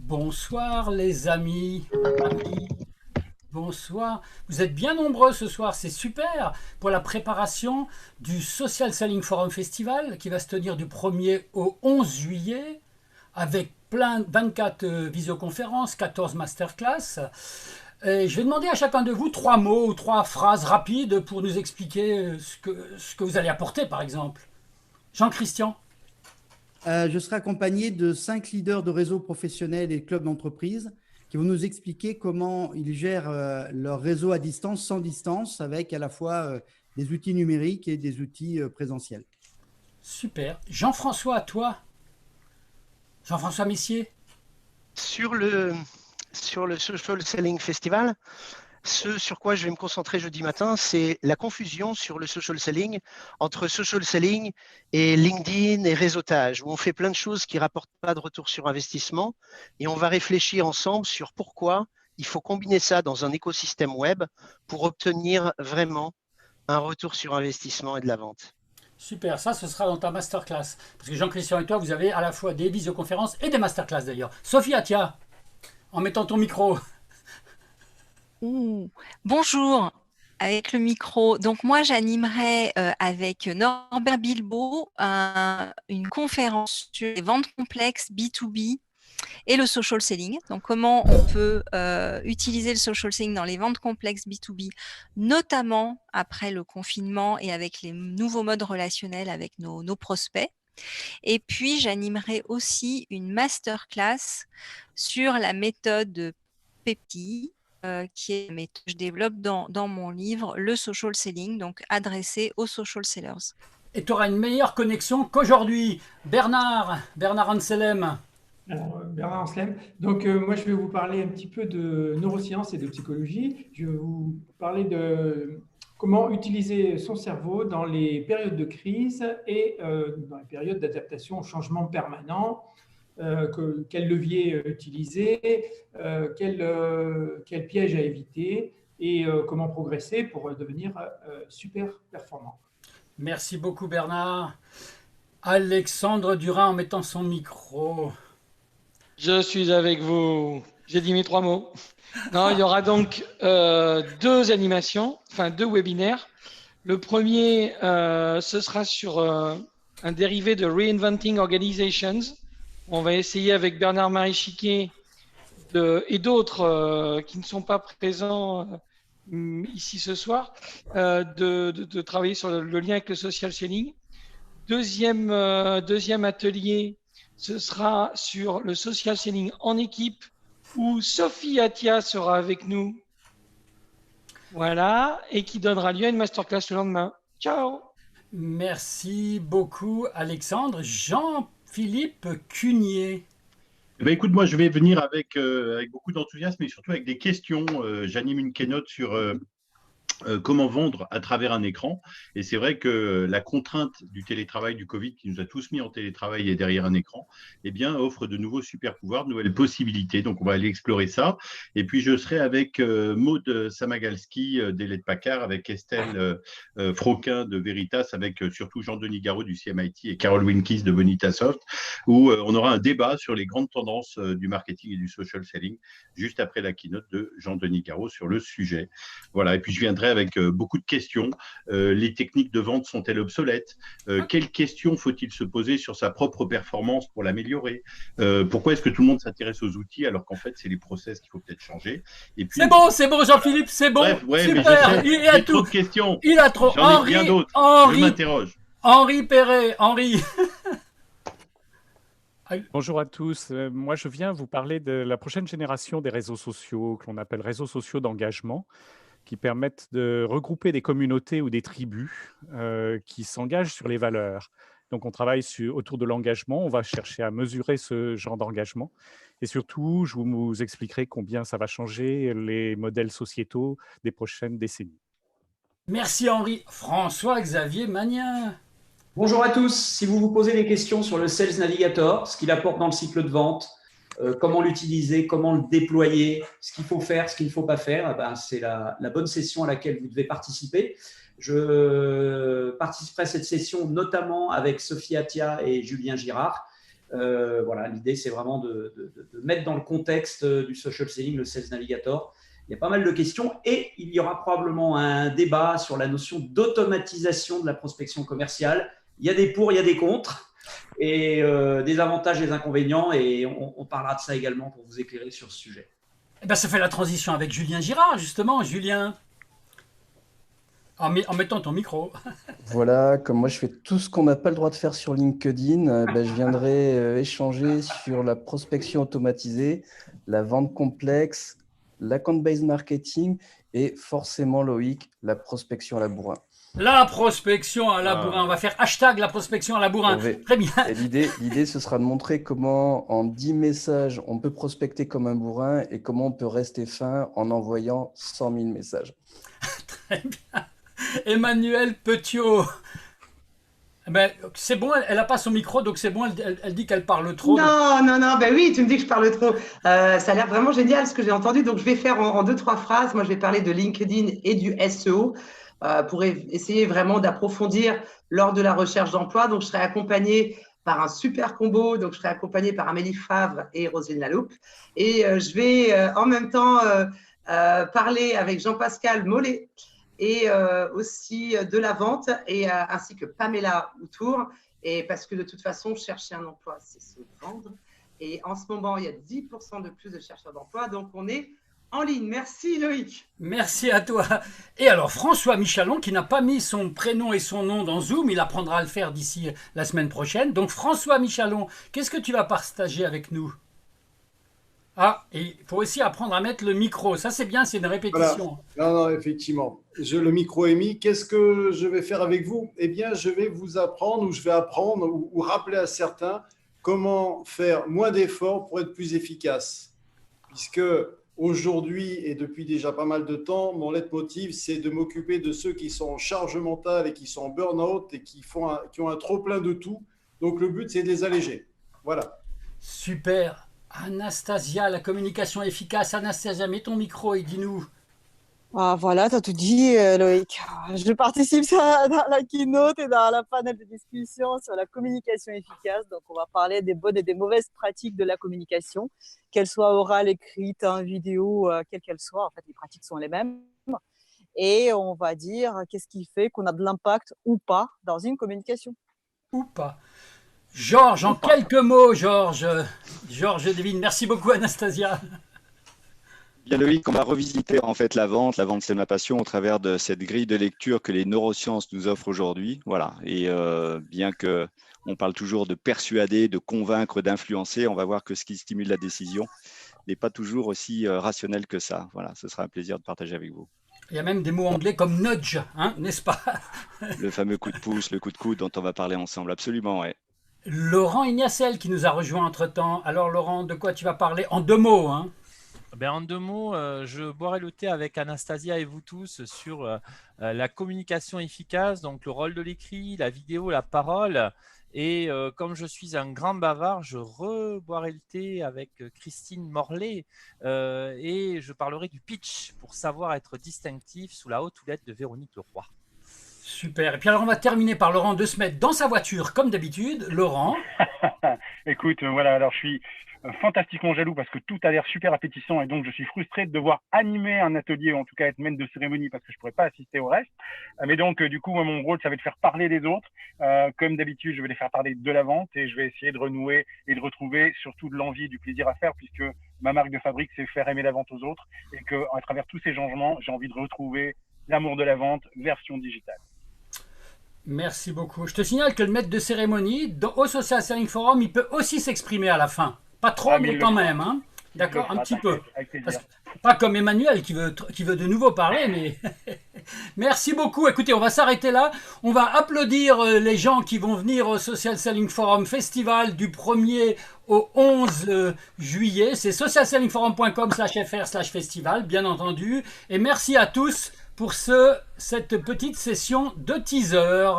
Bonsoir les amis. Bonsoir. Vous êtes bien nombreux ce soir, c'est super pour la préparation du Social Selling Forum Festival qui va se tenir du 1er au 11 juillet avec 24 visioconférences, 14 masterclass. Et je vais demander à chacun de vous trois mots ou trois phrases rapides pour nous expliquer ce que vous allez apporter par exemple. Jean-Christian. Je serai accompagné de 5 leaders de réseaux professionnels et clubs d'entreprise qui vont nous expliquer comment ils gèrent leur réseau à distance, sans distance, avec à la fois des outils numériques et des outils présentiels. Super. Jean-François, à toi. Jean-François Messier. Sur le Social Selling Festival, ce sur quoi je vais me concentrer jeudi matin, c'est la confusion sur le social selling entre social selling et LinkedIn et réseautage, où on fait plein de choses qui ne rapportent pas de retour sur investissement. Et on va réfléchir ensemble sur pourquoi il faut combiner ça dans un écosystème web pour obtenir vraiment un retour sur investissement et de la vente. Super, ça ce sera dans ta masterclass. Parce que Jean-Christian et toi, vous avez à la fois des visioconférences et des masterclass d'ailleurs. Sophie Atia, en mettant ton micro. Bonjour, avec le micro. Donc moi, j'animerai avec Norbert Bilbao une conférence sur les ventes complexes B2B et le social selling. Donc comment on peut utiliser le social selling dans les ventes complexes B2B, notamment après le confinement et avec les nouveaux modes relationnels avec nos prospects. Et puis, j'animerai aussi une masterclass sur la méthode PEPI, qui est la méthode que je développe dans mon livre, le social selling, donc adressé aux social sellers. Et tu auras une meilleure connexion qu'aujourd'hui. Bernard Anselm. Alors, Bernard Anselm. Donc, moi, je vais vous parler un petit peu de neurosciences et de psychologie. Je vais vous parler de comment utiliser son cerveau dans les périodes de crise et dans les périodes d'adaptation au changement permanent. Quel levier utiliser, quel piège à éviter et comment progresser pour devenir super performant. Merci beaucoup Bernard. Alexandre Durin en mettant son micro. Je suis avec vous. J'ai dit mes trois mots. Non, il y aura donc deux animations, enfin deux webinaires. Le premier, ce sera sur un dérivé de Reinventing Organizations. On va essayer avec Bernard-Marie Chiquet et d'autres qui ne sont pas présents ici ce soir, de travailler sur le lien avec le social selling. Deuxième atelier, ce sera sur le social selling en équipe où Sophie Atia sera avec nous. Voilà, et qui donnera lieu à une masterclass le lendemain. Ciao. Merci beaucoup Alexandre. Jean-Philippe Cunier. Écoute, moi je vais venir avec beaucoup d'enthousiasme et surtout avec des questions. J'anime une keynote sur comment vendre à travers un écran. Et c'est vrai que la contrainte du télétravail, du Covid, qui nous a tous mis en télétravail et derrière un écran, eh bien, offre de nouveaux super pouvoirs, de nouvelles possibilités. Donc, on va aller explorer ça. Et puis, je serai avec Maud Samagalski d'Hewlett Packard, avec Estelle Froquin de Veritas, avec surtout Jean-Denis Garot du CMIT et Carol Winkis de Bonitasoft, où on aura un débat sur les grandes tendances du marketing et du social selling, juste après la keynote de Jean-Denis Garot sur le sujet. Voilà. Et puis, je viendrai avec beaucoup de questions. Les techniques de vente sont-elles obsolètes? Quelles questions faut-il se poser sur sa propre performance pour l'améliorer? Pourquoi est-ce que tout le monde s'intéresse aux outils alors qu'en fait, c'est les process qu'il faut peut-être changer? Et puis, c'est bon Jean-Philippe, c'est bon. Bref, ouais, super. Mais il a trop de questions. Il a trop. J'en ai bien d'autres. Je m'interroge. Henri Perret, Henri. Bonjour à tous. Moi, je viens vous parler de la prochaine génération des réseaux sociaux, que l'on appelle réseaux sociaux d'engagement, qui permettent de regrouper des communautés ou des tribus qui s'engagent sur les valeurs. Donc, on travaille autour de l'engagement. On va chercher à mesurer ce genre d'engagement. Et surtout, je vous expliquerai combien ça va changer les modèles sociétaux des prochaines décennies. Merci Henri. François-Xavier Magnin. Bonjour à tous. Si vous vous posez des questions sur le Sales Navigator, ce qu'il apporte dans le cycle de vente, comment l'utiliser, comment le déployer, ce qu'il faut faire, ce qu'il ne faut pas faire, c'est la bonne session à laquelle vous devez participer. Je participerai à cette session notamment avec Sophie Atia et Julien Girard. Voilà, l'idée, c'est vraiment de mettre dans le contexte du social selling le Sales Navigator. Il y a pas mal de questions et il y aura probablement un débat sur la notion d'automatisation de la prospection commerciale. Il y a des pour, il y a des contre et des avantages et des inconvénients et on parlera de ça également pour vous éclairer sur ce sujet. Eh ben, ça fait la transition avec Julien Girard, justement. Julien, en mettant ton micro. Voilà, comme moi je fais tout ce qu'on n'a pas le droit de faire sur LinkedIn, je viendrai échanger sur la prospection automatisée, la vente complexe, l'account-based marketing et forcément, Loïc, la prospection à la bourrin. La prospection à la bourrin. On va faire hashtag la prospection à la bourrin. Très bien. Et l'idée, ce sera de montrer comment en 10 messages, on peut prospecter comme un bourrin et comment on peut rester fin en envoyant 100 000 messages. Très bien. Emmanuel Petiot. Ben, c'est bon, elle n'a pas son micro, donc c'est bon, elle dit qu'elle parle trop. Non, ben oui, tu me dis que je parle trop. Ça a l'air vraiment génial ce que j'ai entendu, donc je vais faire en 2-3 phrases. Moi, je vais parler de LinkedIn et du SEO pour essayer vraiment d'approfondir lors de la recherche d'emploi. Donc, je serai accompagnée par un super combo, donc je serai accompagnée par Amélie Favre et Roselyne Laloupe. Et je vais en même temps parler avec Jean-Pascal Mollet, et aussi de la vente, et ainsi que Pamela Outour. Et parce que de toute façon, chercher un emploi, c'est se vendre. Et en ce moment, il y a 10% de plus de chercheurs d'emploi. Donc, on est en ligne. Merci Loïc. Merci à toi. Et alors, François Michalon, qui n'a pas mis son prénom et son nom dans Zoom, il apprendra à le faire d'ici la semaine prochaine. Donc, François Michalon, qu'est-ce que tu vas partager avec nous ? Ah, et il faut aussi apprendre à mettre le micro. Ça, c'est bien, c'est une répétition. Voilà. Non, effectivement. Le micro est mis. Qu'est-ce que je vais faire avec vous ? Eh bien, je vais vous apprendre, ou je vais apprendre, ou rappeler à certains comment faire moins d'efforts pour être plus efficace. Puisque aujourd'hui, et depuis déjà pas mal de temps, mon leitmotiv, c'est de m'occuper de ceux qui sont en charge mentale et qui sont en burn-out et qui ont un trop-plein de tout. Donc, le but, c'est de les alléger. Voilà. Super. Anastasia, la communication efficace. Anastasia, mets ton micro et dis-nous. Ah, voilà, tu as tout dit, Loïc. Je participe dans la keynote et dans la panel de discussion sur la communication efficace. Donc, on va parler des bonnes et des mauvaises pratiques de la communication, qu'elles soient orales, écrites, en vidéo, quelles qu'elles soient. En fait, les pratiques sont les mêmes. Et on va dire qu'est-ce qui fait qu'on a de l'impact ou pas dans une communication. Ou pas. Georges, en quelques mots, Georges Devine. Merci beaucoup, Anastasia. Bien, Loïc, on va revisiter en fait la vente c'est ma passion au travers de cette grille de lecture que les neurosciences nous offrent aujourd'hui. Voilà. Et bien qu'on parle toujours de persuader, de convaincre, d'influencer, on va voir que ce qui stimule la décision n'est pas toujours aussi rationnel que ça. Voilà, ce sera un plaisir de partager avec vous. Il y a même des mots anglais comme nudge, hein, n'est-ce pas? Le fameux coup de pouce, le coup de coude dont on va parler ensemble, absolument, ouais. Laurent Ignacel qui nous a rejoint entre-temps. Alors Laurent, de quoi tu vas parler? En 2 mots, hein? Ben, en 2 mots, je boirai le thé avec Anastasia et vous tous sur la communication efficace, donc le rôle de l'écrit, la vidéo, la parole. Et comme je suis un grand bavard, je reboirai le thé avec Christine Morlet et je parlerai du pitch pour savoir être distinctif sous la haute houlette de Véronique Leroy. Super. Et puis alors on va terminer par Laurent de se mettre dans sa voiture comme d'habitude. Laurent. Écoute, voilà, alors je suis fantastiquement jaloux parce que tout a l'air super appétissant et donc je suis frustré de devoir animer un atelier, ou en tout cas être maître de cérémonie parce que je pourrais pas assister au reste. Mais donc du coup, moi, mon rôle, ça va être de faire parler les autres. Comme d'habitude, je vais les faire parler de la vente et je vais essayer de renouer et de retrouver surtout de l'envie et du plaisir à faire puisque ma marque de fabrique, c'est faire aimer la vente aux autres et qu'à travers tous ces changements, j'ai envie de retrouver l'amour de la vente version digitale. Merci beaucoup. Je te signale que le maître de cérémonie au Social Selling Forum, il peut aussi s'exprimer à la fin. Pas trop, mais quand même. Hein. D'accord, un petit peu. Parce que, pas comme Emmanuel qui veut de nouveau parler, mais merci beaucoup. Écoutez, on va s'arrêter là. On va applaudir les gens qui vont venir au Social Selling Forum Festival du 1er au 11 juillet. C'est socialsellingforum.com/fr/festival, bien entendu. Et merci à tous pour cette petite session de teaser.